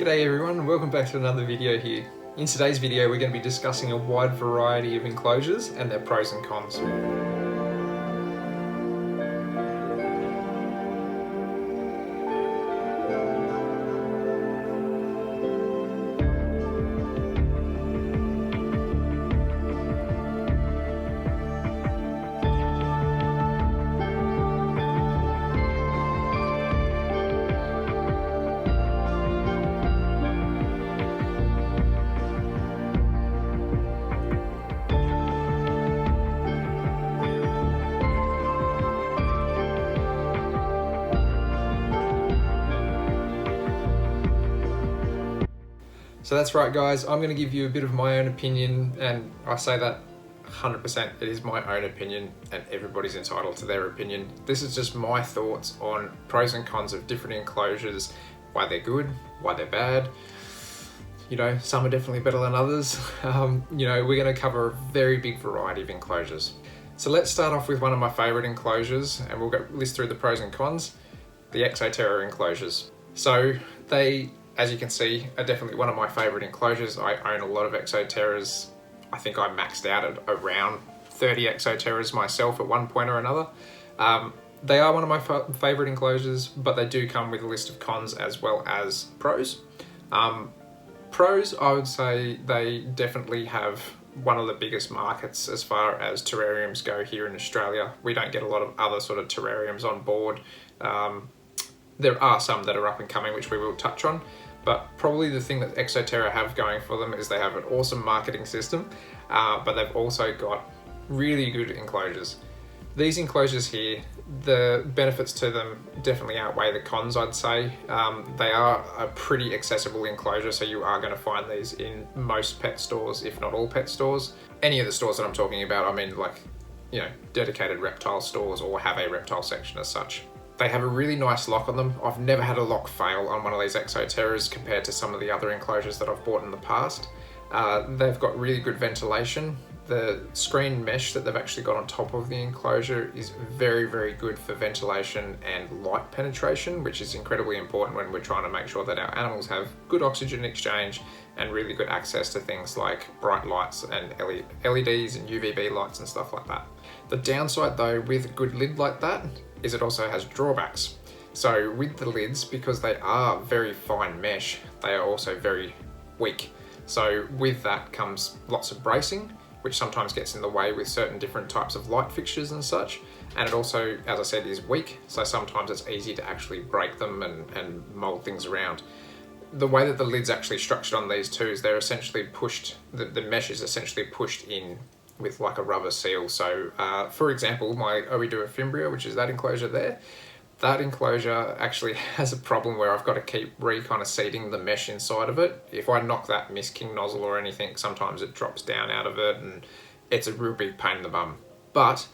G'day everyone, welcome back to another video here. In today's video we're going to be discussing a wide variety of enclosures and their pros and cons. So that's right guys, I'm going to give you a bit of my own opinion, and I say that 100%, it is my own opinion and everybody's entitled to their opinion. This is just my thoughts on pros and cons of different enclosures, why they're good, why they're bad. You know, some are definitely better than others. We're going to cover a very big variety of enclosures. So let's start off with one of my favourite enclosures, and we'll list through the pros and cons, the Exo Terra enclosures. So they, as you can see, are definitely one of my favourite enclosures. I own a lot of Exo Terras. I think I maxed out at around 30 Exo Terras myself at one point or another. They are one of my favourite enclosures, but they do come with a list of cons as well as pros. Pros, I would say they definitely have one of the biggest markets as far as terrariums go here in Australia. We don't get a lot of other sort of terrariums on board. There are some that are up and coming, which we will touch on, but probably the thing that Exo Terra have going for them is they have an awesome marketing system, but they've also got really good enclosures. These enclosures here, the benefits to them definitely outweigh the cons, I'd say. They are a pretty accessible enclosure, so you are going to find these in most pet stores, if not all pet stores. Any of the stores that I'm talking about, I mean like, dedicated reptile stores or have a reptile section as such. They have a really nice lock on them. I've never had a lock fail on one of these Exo Terras compared to some of the other enclosures that I've bought in the past. They've got really good ventilation. The screen mesh that they've actually got on top of the enclosure is very, very good for ventilation and light penetration, which is incredibly important when we're trying to make sure that our animals have good oxygen exchange and really good access to things like bright lights and LEDs and UVB lights and stuff like that. The downside though with a good lid like that is it also has drawbacks. So with the lids, because they are very fine mesh, they are also very weak. So with that comes lots of bracing, which sometimes gets in the way with certain different types of light fixtures and such. And it also, as I said, is weak. So sometimes it's easy to actually break them and mold things around. The way that the lid's actually structured on these two is they're essentially pushed, the mesh is essentially pushed in with like a rubber seal. So for example, my Oidua fimbria, which is that enclosure there, that enclosure actually has a problem where I've got to keep kind of seating the mesh inside of it. If I knock that Miss King nozzle or anything, sometimes it drops down out of it and it's a real big pain in the bum. But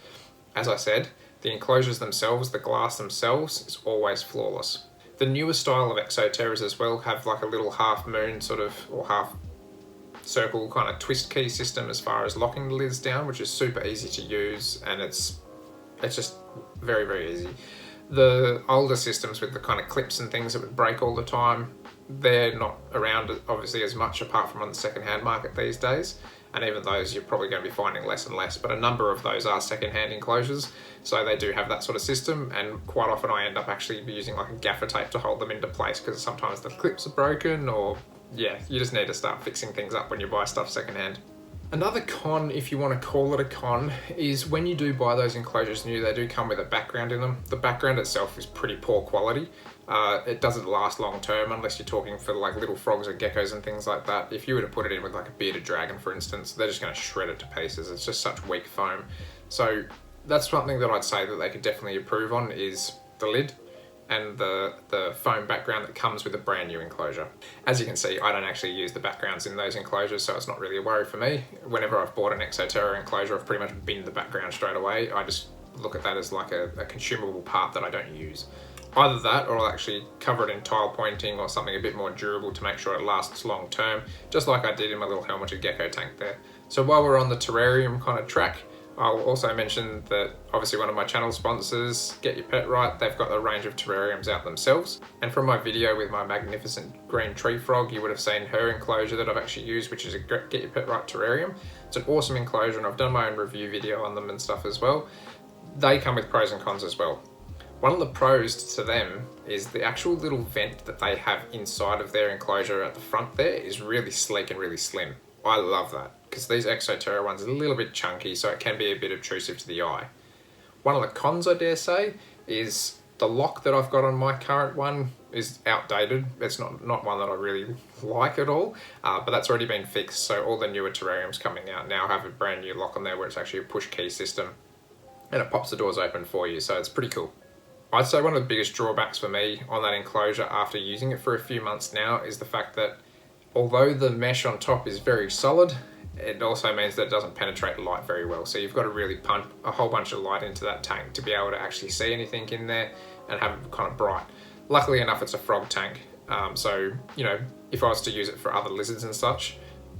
as I said, the enclosures themselves, the glass themselves, is always flawless. The newer style of Exo Terras as well have like a little half moon sort of, or half circle kind of twist key system as far as locking the lids down, which is super easy to use, and it's just very, very easy. The older systems with the kind of clips and things that would break all the time, they're not around obviously as much apart from on the second-hand market these days, and even those you're probably going to be finding less and less, but a number of those are second-hand enclosures, so they do have that sort of system, and quite often I end up actually using like a gaffer tape to hold them into place because sometimes the clips are broken, or yeah, you just need to start fixing things up when you buy stuff secondhand. Another con, if you want to call it a con, is when you do buy those enclosures new, they do come with a background in them. The background itself is pretty poor quality. It doesn't last long term unless you're talking for like little frogs or geckos and things like that. If you were to put it in with like a bearded dragon, for instance, they're just going to shred it to pieces. It's just such weak foam. So that's something that I'd say that they could definitely improve on, is the lid and the foam background that comes with a brand new enclosure. As you can see, I don't actually use the backgrounds in those enclosures, so it's not really a worry for me. Whenever I've bought an Exo Terra enclosure, I've pretty much binned the background straight away. I just look at that as like a consumable part that I don't use. Either that, or I'll actually cover it in tile pointing or something a bit more durable to make sure it lasts long term, just like I did in my little helmeted gecko tank there. So while we're on the terrarium kind of track, I'll also mention that obviously one of my channel sponsors, Get Your Pet Right, they've got a range of terrariums out themselves. And from my video with my magnificent green tree frog, you would have seen her enclosure that I've actually used, which is a Get Your Pet Right terrarium. It's an awesome enclosure, and I've done my own review video on them and stuff as well. They come with pros and cons as well. One of the pros to them is the actual little vent that they have inside of their enclosure at the front there is really sleek and really slim. I love that, because these Exo Terra ones are a little bit chunky, so it can be a bit obtrusive to the eye. One of the cons, I dare say, is the lock that I've got on my current one is outdated. It's not one that I really like at all, but that's already been fixed, so all the newer terrariums coming out now have a brand new lock on there where it's actually a push key system, and it pops the doors open for you, so it's pretty cool. I'd say one of the biggest drawbacks for me on that enclosure after using it for a few months now is the fact that although the mesh on top is very solid, it also means that it doesn't penetrate light very well. So you've got to really pump a whole bunch of light into that tank to be able to actually see anything in there and have it kind of bright. Luckily enough, it's a frog tank. So, you know, if I was to use it for other lizards and such,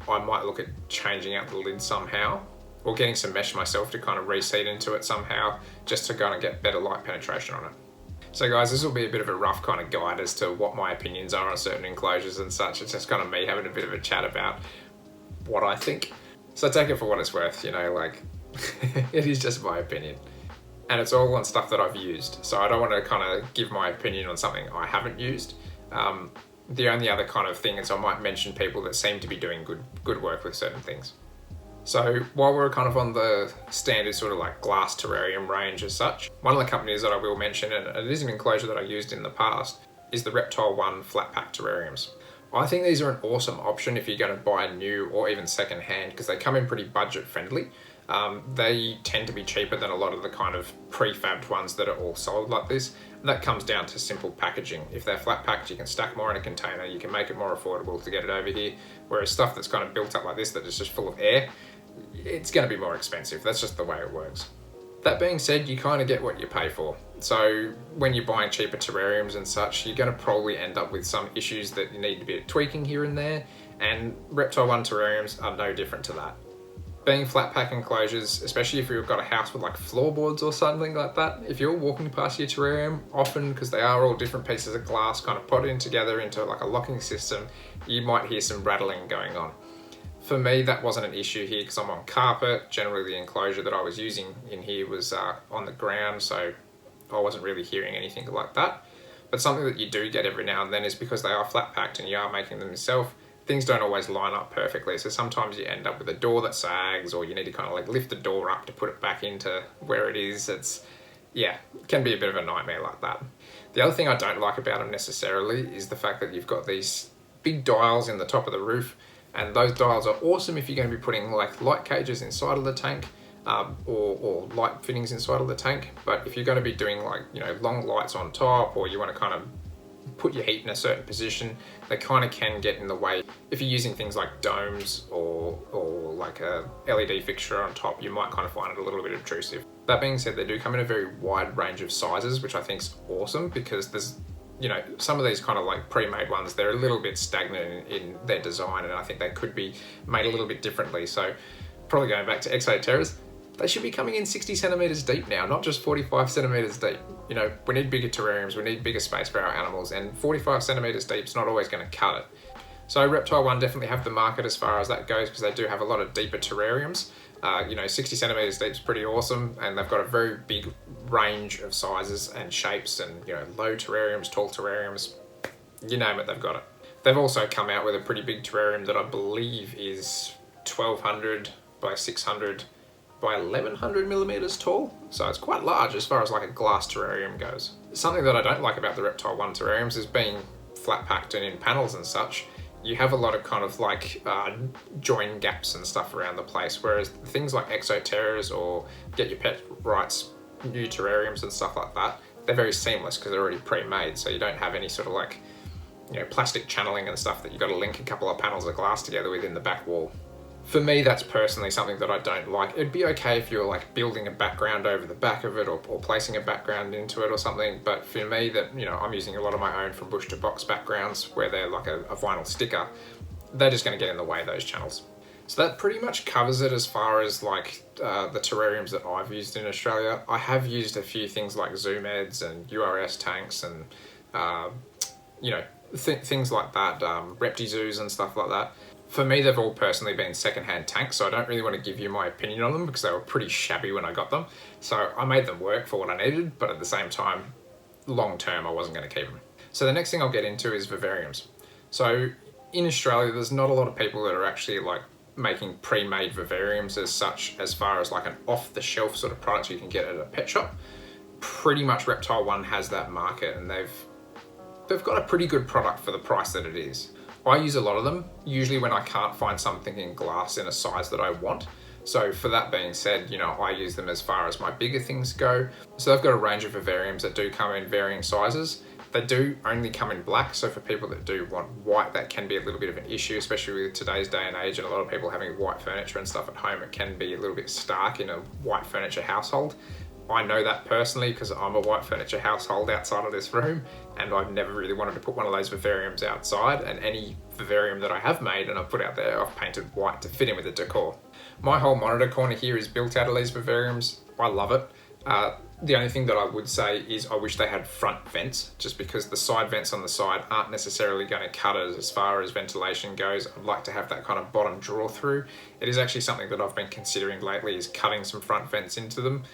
I might look at changing out the lid somehow, or getting some mesh myself to kind of reseed into it somehow, just to kind of get better light penetration on it. So guys, this will be a bit of a rough kind of guide as to what my opinions are on certain enclosures and such. It's just kind of me having a bit of a chat about what I think. So take it for what it's worth, you know, like, it is just my opinion. And it's all on stuff that I've used. So I don't want to kind of give my opinion on something I haven't used. The only other kind of thing is I might mention people that seem to be doing good work with certain things. So while we're kind of on the standard sort of like glass terrarium range as such, one of the companies that I will mention, and it is an enclosure that I used in the past, is the Reptile One flat pack terrariums. I think these are an awesome option if you're going to buy a new or even second hand, because they come in pretty budget friendly. They tend to be cheaper than a lot of the kind of prefabbed ones that are all solid like this. And that comes down to simple packaging. If they're flat packed, you can stack more in a container, you can make it more affordable to get it over here. Whereas stuff that's kind of built up like this that is just full of air, it's going to be more expensive. That's just the way it works. That being said, you kind of get what you pay for. So when you're buying cheaper terrariums and such, you're going to probably end up with some issues that you need to be tweaking here and there, and Reptile One terrariums are no different to that. Being flat pack enclosures, especially if you've got a house with like floorboards or something like that, if you're walking past your terrarium, often because they are all different pieces of glass kind of potted in together into like a locking system, you might hear some rattling going on. For me, that wasn't an issue here because I'm on carpet. Generally, the enclosure that I was using in here was on the ground, so I wasn't really hearing anything like that. But something that you do get every now and then is because they are flat packed and you are making them yourself, things don't always line up perfectly. So sometimes you end up with a door that sags, or you need to kind of like lift the door up to put it back into where it is. It can be a bit of a nightmare like that. The other thing I don't like about them necessarily is the fact that you've got these big dials in the top of the roof. And those dials are awesome if you're going to be putting like light cages inside of the tank, or light fittings inside of the tank. But if you're going to be doing like, you know, long lights on top, or you want to kind of put your heat in a certain position, they kind of can get in the way. If you're using things like domes or like a LED fixture on top, you might kind of find it a little bit obtrusive. That being said, they do come in a very wide range of sizes, which I think is awesome, because there's, you know, some of these kind of like pre-made ones, they're a little bit stagnant in their design, and I think they could be made a little bit differently. So probably going back to Exo Terras, they should be coming in 60 centimeters deep now, not just 45 centimeters deep. You know, we need bigger terrariums, we need bigger space for our animals, and 45 centimeters deep is not always going to cut it. So Reptile One definitely have the market as far as that goes, because they do have a lot of deeper terrariums. 60 centimeters deep is pretty awesome, and they've got a very big range of sizes and shapes, and, you know, low terrariums, tall terrariums, you name it, they've got it. They've also come out with a pretty big terrarium that I believe is 1200 by 600 by 1100 millimeters tall, so it's quite large as far as like a glass terrarium goes. Something that I don't like about the Reptile One terrariums is being flat packed and in panels and such. You have a lot of kind of like join gaps and stuff around the place, whereas things like Exo Terras or Get Your Pet Right's new terrariums and stuff like that, they're very seamless because they're already pre-made, so you don't have any sort of like, you know, plastic channeling and stuff that you've got to link a couple of panels of glass together within the back wall. For me, that's personally something that I don't like. It'd be okay if you're like building a background over the back of it, or placing a background into it or something, but for me, that, you know, I'm using a lot of my own from bush to box backgrounds where they're like a vinyl sticker, they're just going to get in the way of those channels. So that pretty much covers it as far as like the terrariums that I've used in Australia. I have used a few things like Zoom Eds and URS tanks and things like that, Reptizoos and stuff like that. For me, they've all personally been secondhand tanks, so I don't really want to give you my opinion on them because they were pretty shabby when I got them. So I made them work for what I needed, but at the same time, long term, I wasn't going to keep them. So the next thing I'll get into is vivariums. So in Australia, there's not a lot of people that are actually like making pre-made vivariums as such, as far as like an off-the-shelf sort of product you can get at a pet shop. Pretty much Reptile One has that market, and they've got a pretty good product for the price that it is. I use a lot of them, usually when I can't find something in glass in a size that I want. So for that being said, I use them as far as my bigger things go. So they've got a range of vivariums that do come in varying sizes. They do only come in black, so for people that do want white, that can be a little bit of an issue, especially with today's day and age and a lot of people having white furniture and stuff at home. It can be a little bit stark in a white furniture household. I know that personally because I'm a white furniture household outside of this room, and I've never really wanted to put one of those vivariums outside, and any vivarium that I have made and I've put out there, I've painted white to fit in with the decor. My whole monitor corner here is built out of these vivariums. I love it. The only thing that I would say is I wish they had front vents, just because the side vents on the side aren't necessarily going to cut it as far as ventilation goes. I'd like to have that kind of bottom draw through. It is actually something that I've been considering lately, is cutting some front vents into them.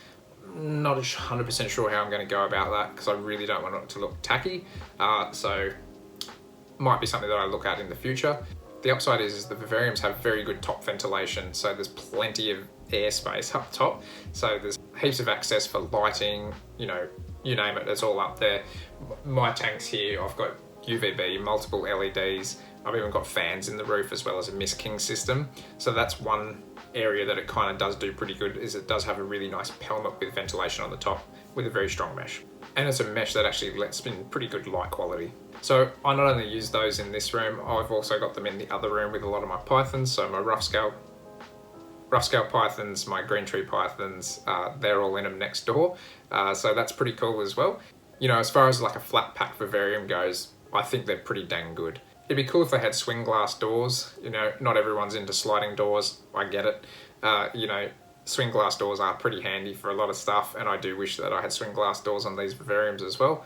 Not 100% sure how I'm going to go about that because I really don't want it to look tacky. So might be something that I look at in the future. The upside is the vivariums have very good top ventilation, so there's plenty of airspace up top. So there's heaps of access for lighting, you name it, it's all up there. My tanks here, I've got UVB, multiple LEDs. I've even got fans in the roof as well as a Mist King system. So that's one area that it kind of does do pretty good, is it does have a really nice pelmet with ventilation on the top with a very strong mesh. And it's a mesh that actually lets in pretty good light quality. So I not only use those in this room, I've also got them in the other room with a lot of my pythons. So my rough scale pythons, my green tree pythons, they're all in them next door. So that's pretty cool as well. As far as like a flat pack vivarium goes, I think they're pretty dang good. It'd be cool if they had swing glass doors. Not everyone's into sliding doors. I get it. Swing glass doors are pretty handy for a lot of stuff, and I do wish that I had swing glass doors on these vivariums as well.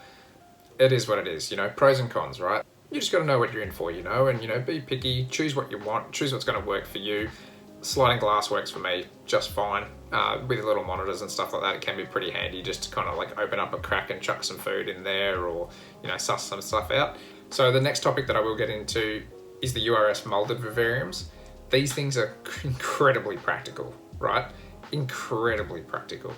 It is what it is, pros and cons, right? You just got to know what you're in for, and be picky, choose what you want, choose what's going to work for you. Sliding glass works for me just fine. With little monitors and stuff like that, it can be pretty handy just to kind of like open up a crack and chuck some food in there, or suss some stuff out. So the next topic that I will get into is the URS molded vivariums. These things are incredibly practical, right? Incredibly practical.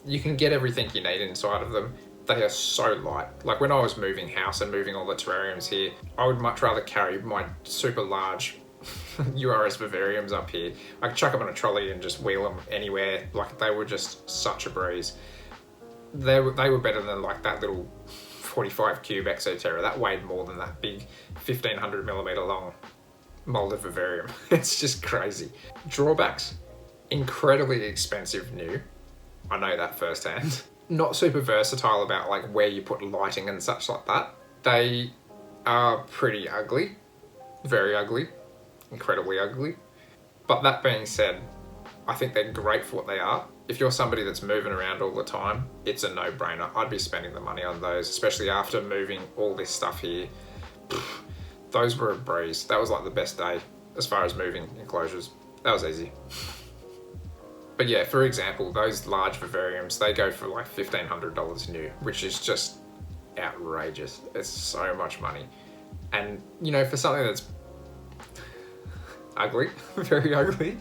You can get everything you need inside of them. They are so light. Like when I was moving house and moving all the terrariums here, I would much rather carry my super large URS vivariums up here. I could chuck them on a trolley and just wheel them anywhere. Like they were just such a breeze. They were better than like that little 45 cube Exo Terra. That weighed more than that big 1500 millimeter long molded vivarium. It's just crazy. Drawbacks, incredibly expensive new. I know that firsthand. Not super versatile about like where you put lighting and such like that. They are pretty ugly, very ugly, incredibly ugly. But that being said, I think they're great for what they are. If you're somebody that's moving around all the time, it's a no-brainer. I'd be spending the money on those, especially after moving all this stuff here. Those were a breeze. That was like the best day as far as moving enclosures. That was easy. But yeah, for example, those large vivariums, they go for like $1,500 new, which is just outrageous. It's so much money. And, for something that's ugly, very ugly,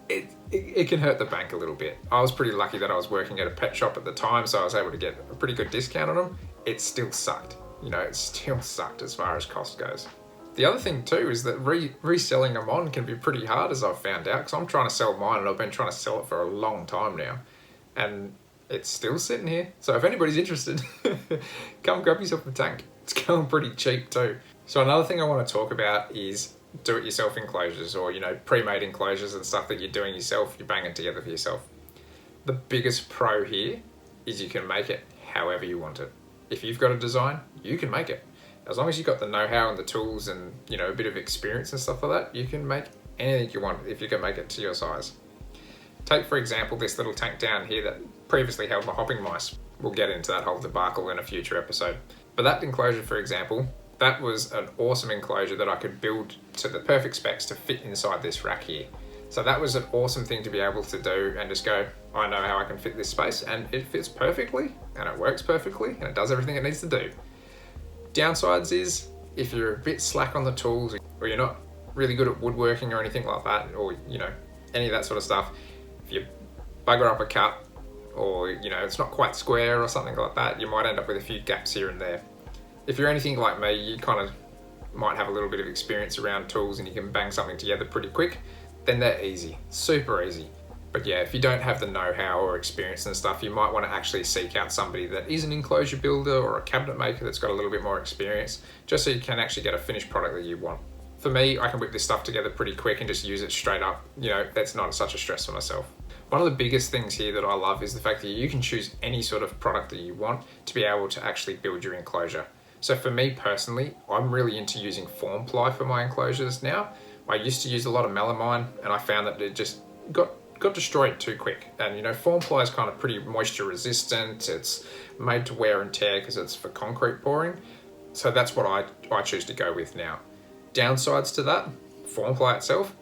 it can hurt the bank a little bit. I was pretty lucky that I was working at a pet shop at the time, so I was able to get a pretty good discount on them. It still sucked. It still sucked as far as cost goes. The other thing too is that reselling them on can be pretty hard, as I've found out, because I'm trying to sell mine and I've been trying to sell it for a long time now, and it's still sitting here. So if anybody's interested, come grab yourself a tank. It's going pretty cheap too. So another thing I want to talk about is do-it-yourself enclosures, or pre-made enclosures and stuff that you're doing yourself, you're banging together for yourself. The biggest pro here is you can make it however you want it. If you've got a design, you can make it. As long as you've got the know-how and the tools and, a bit of experience and stuff like that, you can make anything you want if you can make it to your size. Take for example this little tank down here that previously held my hopping mice. We'll get into that whole debacle in a future episode. But that enclosure, for example, that was an awesome enclosure that I could build to the perfect specs to fit inside this rack here. So that was an awesome thing to be able to do and just go, I know how I can fit this space, and it fits perfectly and it works perfectly and it does everything it needs to do. Downsides is if you're a bit slack on the tools or you're not really good at woodworking or anything like that, or any of that sort of stuff, if you bugger up a cut or it's not quite square or something like that, you might end up with a few gaps here and there. If you're anything like me, you kind of might have a little bit of experience around tools and you can bang something together pretty quick, then they're easy, super easy. But yeah, if you don't have the know-how or experience and stuff, you might want to actually seek out somebody that is an enclosure builder or a cabinet maker that's got a little bit more experience, just so you can actually get a finished product that you want. For me, I can whip this stuff together pretty quick and just use it straight up. That's not such a stress for myself. One of the biggest things here that I love is the fact that you can choose any sort of product that you want to be able to actually build your enclosure. So for me personally, I'm really into using form ply for my enclosures now. I used to use a lot of melamine and I found that it just got destroyed too quick. And form ply is kind of pretty moisture resistant. It's made to wear and tear because it's for concrete pouring. So that's what I choose to go with now. Downsides to that, form ply itself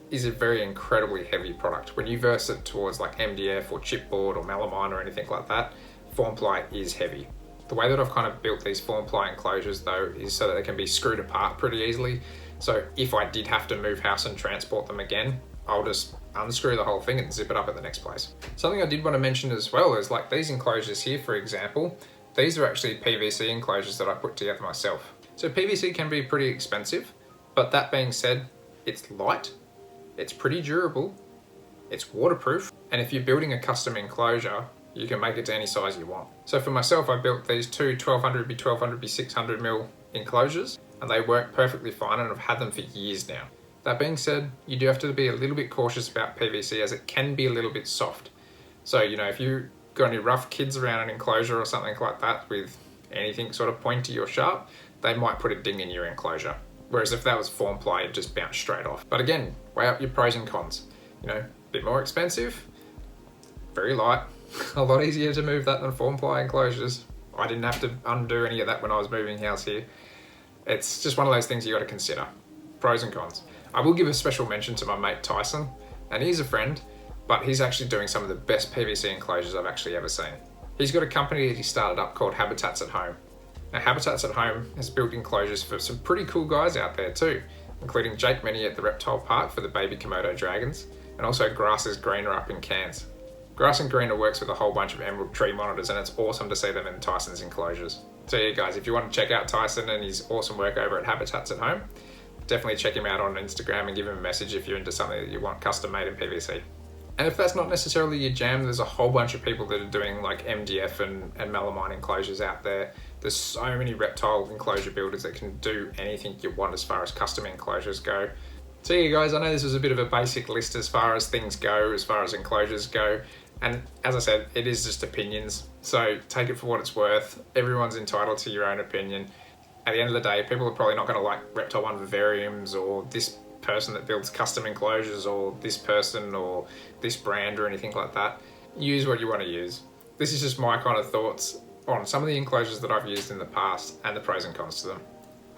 is a very incredibly heavy product. When you verse it towards like MDF or chipboard or melamine or anything like that, form ply is heavy. The way that I've kind of built these form ply enclosures though is so that they can be screwed apart pretty easily. So if I did have to move house and transport them again, I'll just unscrew the whole thing and zip it up at the next place. Something I did want to mention as well is like these enclosures here, for example, these are actually PVC enclosures that I put together myself. So PVC can be pretty expensive, but that being said, it's light, it's pretty durable, it's waterproof, and if you're building a custom enclosure, you can make it to any size you want. So for myself, I built these two 1200 by 1200 by 600 mil enclosures, and they work perfectly fine, and I've had them for years now. That being said, you do have to be a little bit cautious about PVC as it can be a little bit soft. So, if you've got any rough kids around an enclosure or something like that with anything sort of pointy or sharp, they might put a ding in your enclosure. Whereas if that was form ply, it'd just bounce straight off. But again, weigh up your pros and cons. A bit more expensive, very light, a lot easier to move that than form ply enclosures. I didn't have to undo any of that when I was moving house here. It's just one of those things you got to consider. Pros and cons. I will give a special mention to my mate Tyson, and he's a friend, but he's actually doing some of the best PVC enclosures I've actually ever seen. He's got a company that he started up called Habitats at Home. Now Habitats at Home has built enclosures for some pretty cool guys out there too, including Jake Menny at the Reptile Park for the baby Komodo dragons, and also Grass is Greener up in Cairns. Grass and Greener works with a whole bunch of emerald tree monitors, and it's awesome to see them in Tyson's enclosures. So yeah guys, if you want to check out Tyson and his awesome work over at Habitats at Home, definitely check him out on Instagram and give him a message if you're into something that you want custom made in PVC. And if that's not necessarily your jam, there's a whole bunch of people that are doing like MDF and melamine enclosures out there. There's so many reptile enclosure builders that can do anything you want as far as custom enclosures go. So yeah guys, I know this was a bit of a basic list as far as things go, as far as enclosures go. And as I said, it is just opinions. So take it for what it's worth. Everyone's entitled to your own opinion. At the end of the day, people are probably not going to like Reptile One Vivariums or this person that builds custom enclosures or this person or this brand or anything like that. Use what you want to use. This is just my kind of thoughts on some of the enclosures that I've used in the past and the pros and cons to them.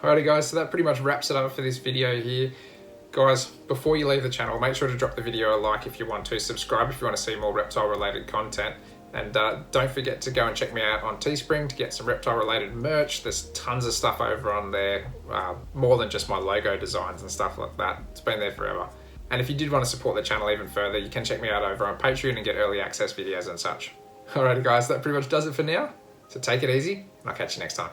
Alrighty guys, so that pretty much wraps it up for this video here. Guys, before you leave the channel, make sure to drop the video a like if you want to, subscribe if you want to see more reptile related content, and don't forget to go and check me out on Teespring to get some reptile related merch. There's tons of stuff over on there, more than just my logo designs and stuff like that. It's been there forever. And if you did want to support the channel even further, you can check me out over on Patreon and get early access videos and such. Alrighty guys, that pretty much does it for now. So take it easy, and I'll catch you next time.